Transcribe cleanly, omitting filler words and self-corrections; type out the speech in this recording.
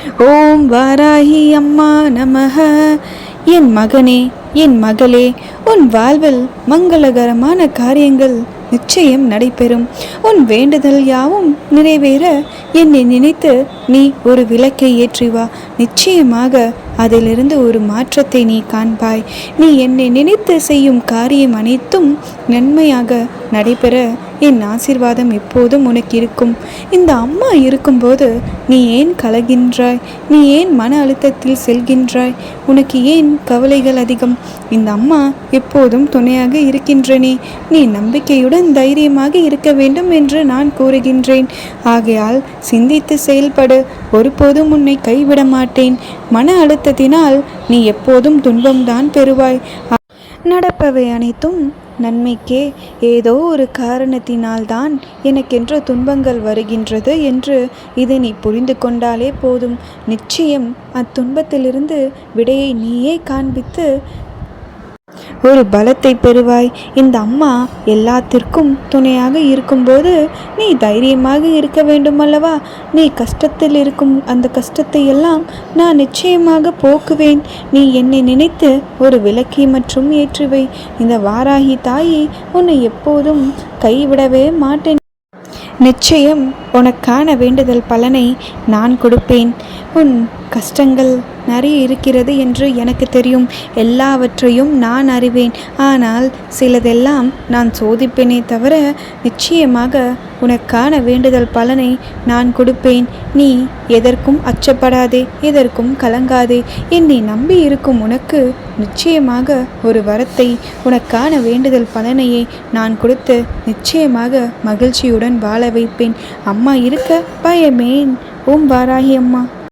ஓம் வாராகி அம்மா நமஹ. என் மகனே, என் மகளே, உன் வாழ்வில் மங்களகரமான காரியங்கள் நிச்சயம் நடைபெறும். உன் வேண்டுதல் யாவும் நிறைவேற என்னை நினைத்து நீ ஒரு விளக்கை ஏற்றி வா. நிச்சயமாக அதிலிருந்து ஒரு மாற்றத்தை நீ காண்பாய். நீ என்னை நினைத்து செய்யும் காரியம் அனைத்தும் நன்மையாக நடைபெற என் ஆசீர்வாதம் எப்போதும் உனக்கு இருக்கும். இந்த அம்மா இருக்கும்போது நீ ஏன் கலகின்றாய்? நீ ஏன் மன அழுத்தத்தில் செல்கின்றாய்? உனக்கு ஏன் கவலைகள் அதிகம்? இந்த அம்மா எப்போதும் துணையாக இருக்கின்றனே. நீ நம்பிக்கையுடன் தைரியமாக இருக்க வேண்டும் என்று நான் கூறுகின்றேன். ஆகையால் சிந்தித்து செயல்படு. ஒருபோதும் உன்னை கைவிட மாட்டேன். மன அழுத்தத்தினால் நீ எப்போதும் துன்பம்தான் பெறுவாய். நடப்பவை அனைத்தும் நன்மைக்கே. ஏதோ ஒரு காரணத்தினால்தான் எனக்கென்று துன்பங்கள் வருகின்றது என்று இதை நீ புரிந்து கொண்டாலே போதும். நிச்சயம் அத்துன்பத்திலிருந்து விடையை நீயே காண்பித்து ஒரு பலத்தை பெறுவாய். இந்த அம்மா எல்லாத்திற்கும் துணையாக இருக்கும்போது நீ தைரியமாக இருக்க வேண்டும் அல்லவா? நீ கஷ்டத்தில் இருக்கும் அந்த கஷ்டத்தை எல்லாம் நான் நிச்சயமாக போக்குவேன். நீ என்னை நினைத்து ஒரு விளக்கை மற்றும் ஏற்றுவை. இந்த வாராகி தாயை உன்னை எப்போதும் கைவிடவே மாட்டேன். நிச்சயம் உனக்கான வேண்டுதல் பலனை நான் கொடுப்பேன். உன் கஷ்டங்கள் நிறைய இருக்கிறது என்று எனக்கு தெரியும். எல்லாவற்றையும் நான் அறிவேன். ஆனால் சிலதெல்லாம் நான் சோதிப்பேனே தவிர நிச்சயமாக உனக்கான வேண்டுதல் பலனை நான் கொடுப்பேன். நீ எதற்கும் அச்சப்படாதே, எதற்கும் கலங்காதே. என்னை நம்பி இருக்கும் உனக்கு நிச்சயமாக ஒரு வரத்தை, உனக்கான வேண்டுதல் பலனையை நான் கொடுத்து நிச்சயமாக மகிழ்ச்சியுடன் வாழ வைப்பேன். அம்மா இருக்க பயமேன். ஓம் வாராகி அம்மா.